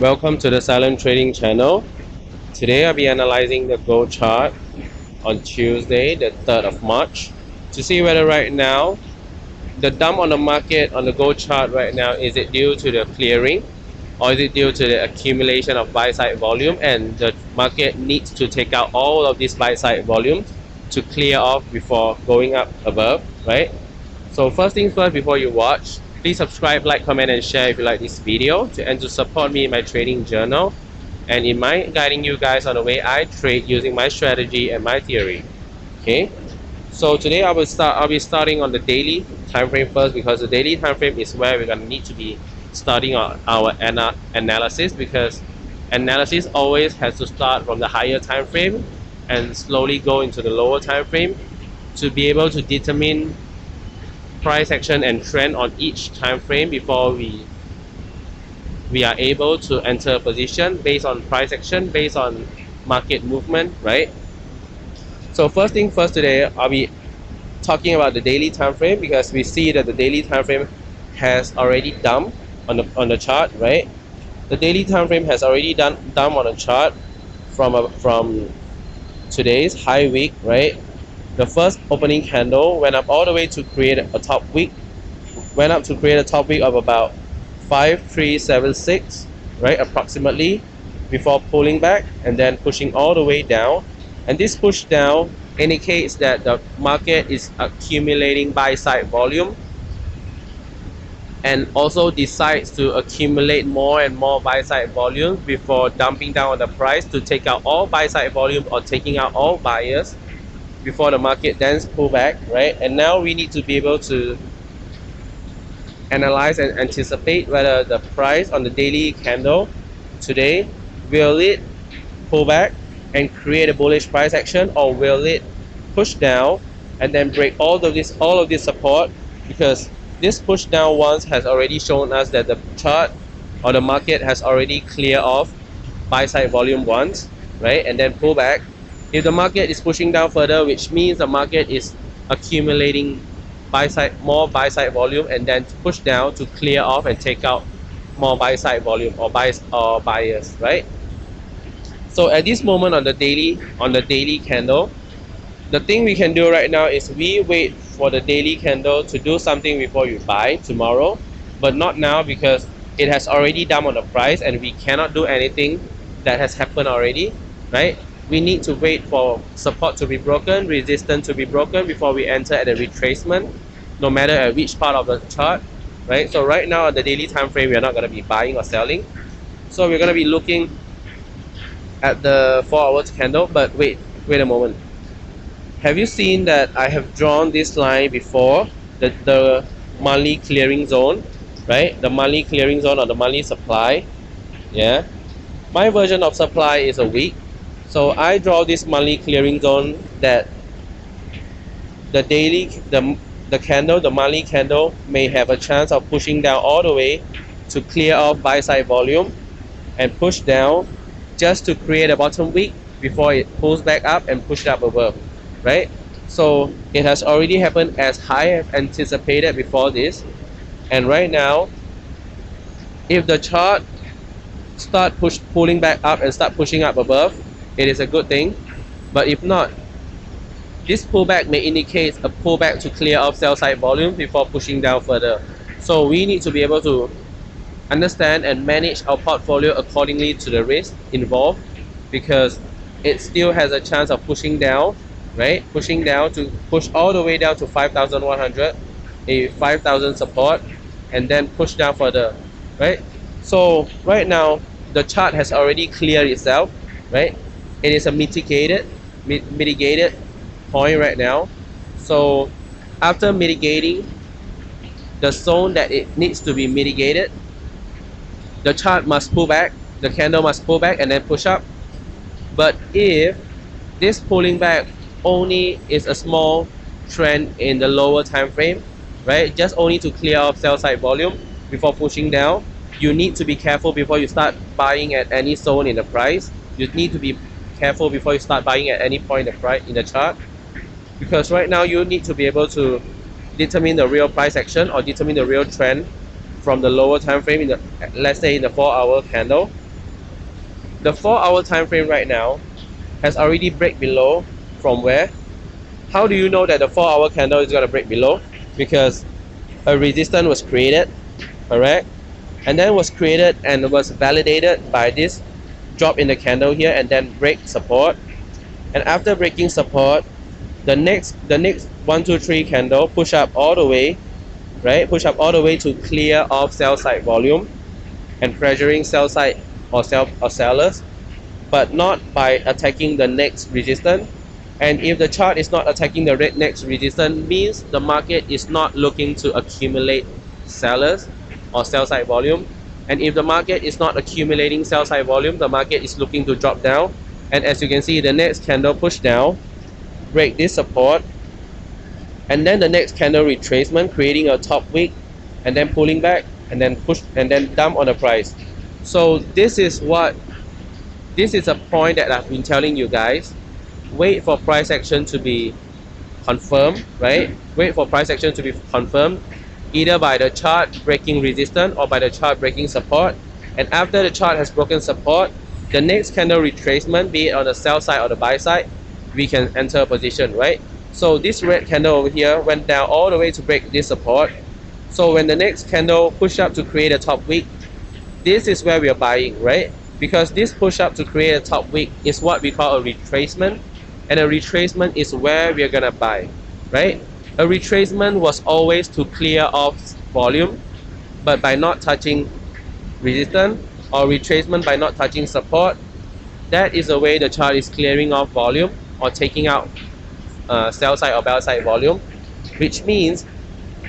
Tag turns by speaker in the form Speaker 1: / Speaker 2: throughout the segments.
Speaker 1: Welcome to the Silent Trading channel. Today I'll be analyzing the gold chart on Tuesday, the 3rd of March, to see whether right now the dump on the market on the gold chart right now, is it due to the clearing or is it due to the accumulation of buy side volume, and the market needs to take out all of this buy side volume to clear off before going up above, right? So first things first, before you watch, please subscribe, like, comment and share if you like this video, and to support me in my trading journal and in my guiding you guys on the way I trade using my strategy and my theory. Okay, so today I'll be starting on the daily time frame first, because the daily time frame is where we're gonna need to be starting our analysis, because analysis always has to start from the higher time frame and slowly go into the lower time frame to be able to determine price action and trend on each time frame before we are able to enter a position based on price action, based on market movement, right? So first thing first, today I'll be talking about the daily time frame, because we see that the daily time frame has already dumped on the chart, right? The daily time frame has already dumped on the chart from today's high week, right? The first opening candle went up all the way to create a top week, of about 5376, right, approximately, before pulling back and then pushing all the way down. And this push down indicates that the market is accumulating buy side volume and also decides to accumulate more and more buy side volume before dumping down on the price to take out all buy side volume or taking out all buyers before the market then pull back, right? And now we need to be able to analyze and anticipate whether the price on the daily candle today, will it pull back and create a bullish price action, or will it push down and then break all of this support, because this push down once has already shown us that the chart or the market has already cleared off buy side volume once, right? And then pull back. If the market is pushing down further, which means the market is accumulating more buy side volume and then push down to clear off and take out more buy side volume or buyers, right? So at this moment on the daily candle, the thing we can do right now is we wait for the daily candle to do something before you buy tomorrow, but not now, because it has already dumped on the price and we cannot do anything that has happened already, right? We need to wait for support to be broken, resistance to be broken before we enter at a retracement, no matter at which part of the chart, right? So right now on the daily time frame, we are not going to be buying or selling. So we're going to be looking at the 4-hour candle. But wait a moment. Have you seen that I have drawn this line before, the monthly clearing zone, right? The monthly clearing zone or the monthly supply. Yeah. My version of supply is a week. So I draw this monthly clearing zone that the monthly candle may have a chance of pushing down all the way to clear off buy side volume and push down just to create a bottom wick before it pulls back up and push up above, right? So it has already happened as high as anticipated before this, and right now, if the chart start pulling back up and start pushing up above, it is a good thing. But if not, this pullback may indicate a pullback to clear off sell side volume before pushing down further. So we need to be able to understand and manage our portfolio accordingly to the risk involved, because it still has a chance of pushing down, right? Pushing down to push all the way down to 5,100, a 5,000 support, and then push down further, right? So right now the chart has already cleared itself, right? It is a mitigated point right now. So after mitigating the zone that it needs to be mitigated, the chart must pull back, the candle must pull back and then push up. But if this pulling back only is a small trend in the lower time frame, right, just only to clear off sell side volume before pushing down, you need to be careful before you start buying at any zone in the price. You need to be careful before you start buying at any point in the chart, because right now you need to be able to determine the real price action or determine the real trend from the lower time frame, let's say in the 4-hour candle, The 4-hour time frame right now has already break below from where? How do you know that the 4-hour candle is going to break below? Because a resistance was created, correct? And then was created and was validated by this drop in the candle here and then break support. And after breaking support, the next 1 2 3 candle push up all the way, right? Push up all the way to clear off sell side volume and pressuring sell side or sellers, but not by attacking the next resistance. And if the chart is not attacking the next resistance, means the market is not looking to accumulate sellers or sell side volume. And if the market is not accumulating sell side volume, the market is looking to drop down. And as you can see, the next candle push down, break this support, and then the next candle retracement, creating a top wick, and then pulling back, and then push, and then dump on the price. So this is a point that I've been telling you guys. Wait for price action to be confirmed, right? Wait for price action to be confirmed, either by the chart breaking resistance or by the chart breaking support. And after the chart has broken support, the next candle retracement, be it on the sell side or the buy side, we can enter a position, right? So this red candle over here went down all the way to break this support. So when the next candle push up to create a top wick, this is where we are buying, right? Because this push up to create a top wick is what we call a retracement, and a retracement is where we are gonna buy, right? A retracement was always to clear off volume, but by not touching resistance, or retracement by not touching support, that is the way the chart is clearing off volume or taking out sell side or buy side volume, which means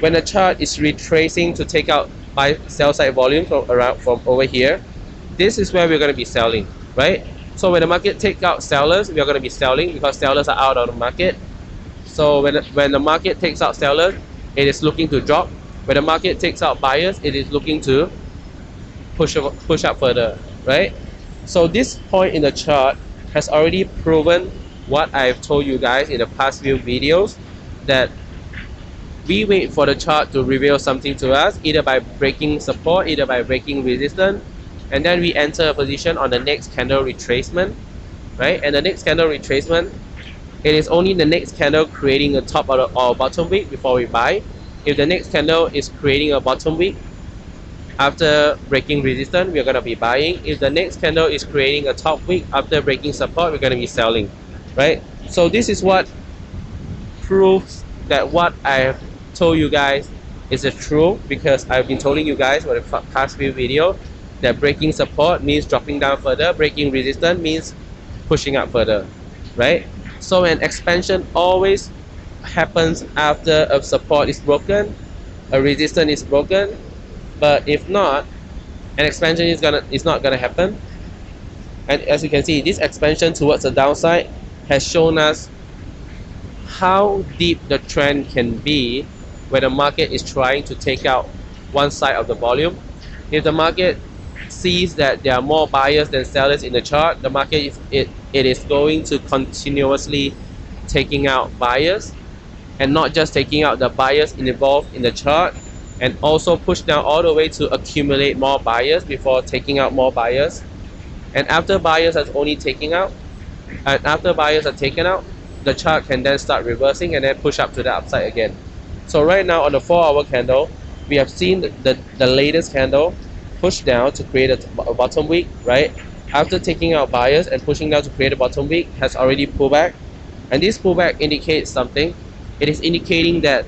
Speaker 1: when the chart is retracing to take out buy sell side volume from over here, this is where we're going to be selling, right? So when the market takes out sellers, we are going to be selling because sellers are out of the market. So when the market takes out sellers, it is looking to drop. When the market takes out buyers, it is looking to push up further, right? So this point in the chart has already proven what I've told you guys in the past few videos, that we wait for the chart to reveal something to us, either by breaking support, either by breaking resistance, and then we enter a position on the next candle retracement, right? And the next candle retracement, it is only the next candle creating a top or bottom wick before we buy. If the next candle is creating a bottom wick after breaking resistance, we're going to be buying. If the next candle is creating a top wick after breaking support, we're going to be selling, right? So this is what proves that what I have told you guys is the truth, because I've been telling you guys for the past few videos that breaking support means dropping down further, breaking resistance means pushing up further, right? So an expansion always happens after a support is broken, a resistance is broken. But if not, an expansion is not gonna happen. And as you can see, this expansion towards the downside has shown us how deep the trend can be when the market is trying to take out one side of the volume. If the market sees that there are more buyers than sellers in the chart, the market it is going to continuously taking out buyers, and not just taking out the buyers involved in the chart, and also push down all the way to accumulate more buyers before taking out more buyers. And after buyers are only taking out, and after buyers are taken out, the chart can then start reversing and then push up to the upside again. So right now on the 4-hour candle, we have seen the latest candle push down to create a bottom wick, right? After taking out buyers and pushing down to create a bottom wick, has already pulled back. And this pullback indicates something. It is indicating that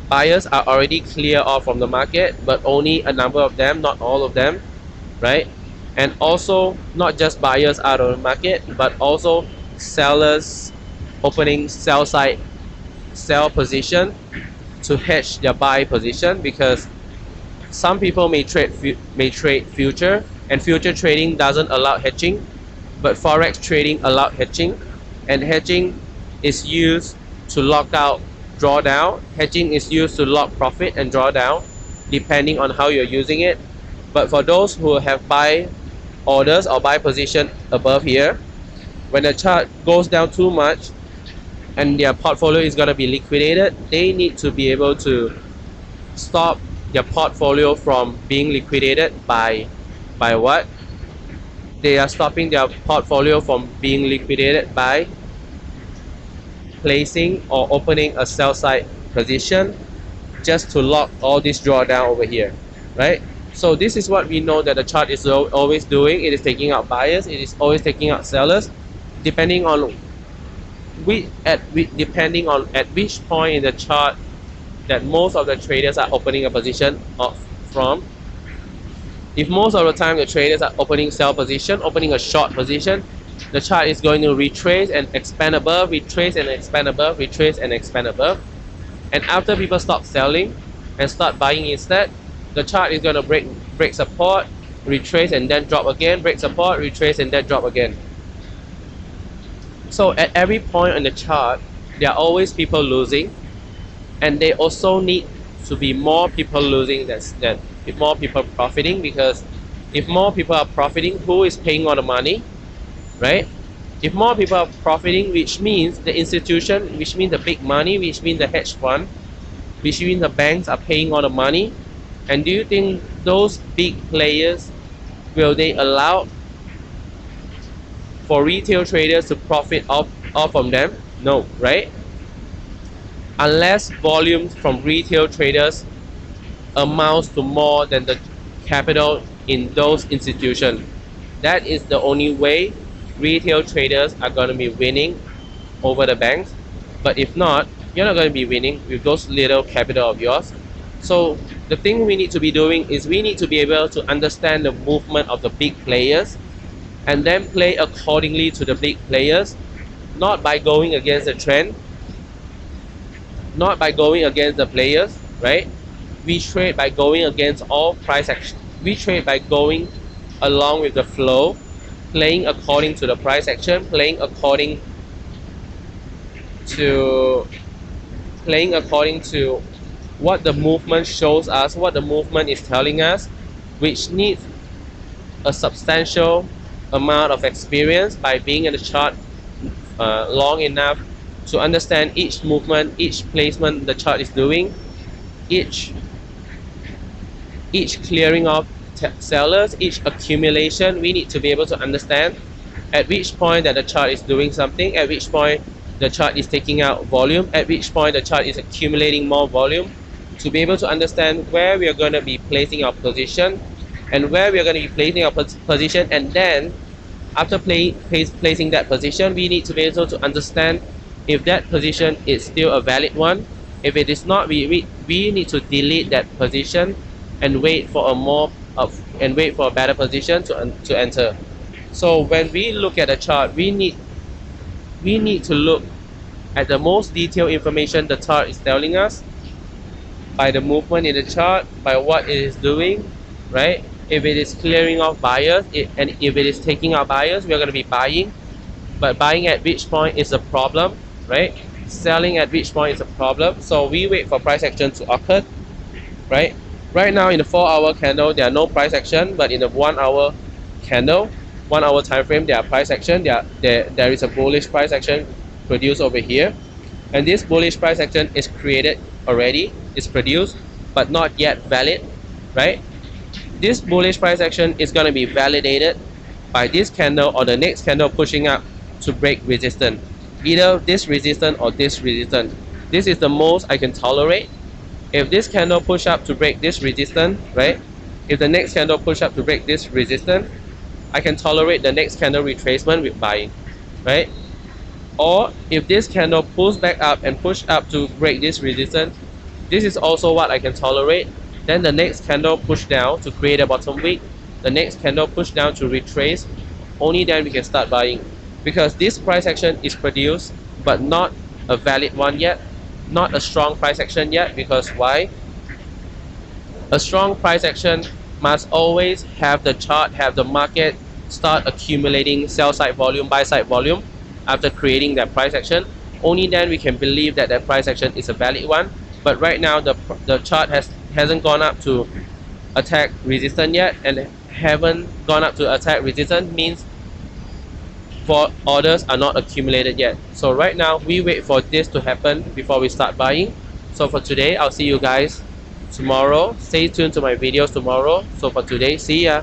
Speaker 1: buyers are already clear off from the market, but only a number of them, not all of them, right? And also not just buyers out of the market, but also sellers opening sell position to hedge their buy position, because some people may trade future, and future trading doesn't allow hedging, but forex trading allow hedging, and hedging is used to lock out drawdown. Hedging is used to lock profit and drawdown depending on how you're using it. But for those who have buy orders or buy position above here, when the chart goes down too much and their portfolio is going to be liquidated, they need to be able to stop their portfolio from being liquidated by what? they are stopping their portfolio from being liquidated by placing or opening a sell side position just to lock all this drawdown over here, right? So this is what we know that the chart is always doing. It is taking out buyers, it is always taking out sellers, depending on at which point in the chart that most of the traders are opening a position off from. If most of the time the traders are opening sell position, opening a short position, the chart is going to retrace and expand above, retrace and expand above, retrace and expand above. And after people stop selling and start buying instead, the chart is going to break support, retrace and then drop again, break support, retrace and then drop again. So at every point on the chart, there are always people losing, and they also need to be more people losing than more people profiting, because if more people are profiting, who is paying all the money, right? If more people are profiting, which means the institution, which means the big money, which means the hedge fund, which means the banks are paying all the money. And do you think those big players, will they allow for retail traders to profit off from them? No, right? Unless volumes from retail traders amounts to more than the capital in those institutions. That is the only way retail traders are going to be winning over the banks. But if not, you're not going to be winning with those little capital of yours. So the thing we need to be doing is we need to be able to understand the movement of the big players and then play accordingly to the big players, not by going against the trend, not by going against the players, right? We trade by going against all price action. We trade by going along with the flow, playing according to the price action, playing according to what the movement shows us, what the movement is telling us, which needs a substantial amount of experience by being in the chart long enough to understand each movement, each placement the chart is doing, each clearing of sellers, each accumulation. We need to be able to understand at which point that the chart is doing something, at which point the chart is taking out volume, at which point the chart is accumulating more volume, to be able to understand where we are going to be placing our position and where we are going to be placing our position. And then after placing that position, we need to be able to understand if that position is still a valid one. If it is not, we need to delete that position and wait for a better position to enter. So when we look at a chart, we need to look at the most detailed information the chart is telling us, by the movement in the chart, by what it is doing, right? If it is clearing off buyers, and if it is taking out buyers, we are going to be buying. But buying at which point is a problem, right? Selling at which point is a problem. So we wait for price action to occur, right? Right now in the 4-hour candle, there are no price action, but in the 1-hour candle, 1-hour time frame, there are price action. There is a bullish price action produced over here, and this bullish price action is created already, is produced, but not yet valid, right? This bullish price action is going to be validated by this candle or the next candle pushing up to break resistance, either this resistance or this resistance. This is the most I can tolerate. If this candle push up to break this resistance, right? If the next candle push up to break this resistance, I can tolerate the next candle retracement with buying, right? Or if this candle pulls back up and push up to break this resistance, this is also what I can tolerate. Then the next candle push down to create a bottom wick, the next candle push down to retrace, only then we can start buying. Because this price action is produced, but not a valid one yet, not a strong price action yet. Because why? A strong price action must always have the chart, have the market start accumulating sell side volume, buy side volume after creating that price action. Only then we can believe that that price action is a valid one. But right now the chart hasn't gone up to attack resistance yet, and haven't gone up to attack resistance means for orders are not accumulated yet. So right now we wait for this to happen before we start buying. So for today, I'll see you guys tomorrow. Stay tuned to my videos tomorrow. So for today, see ya.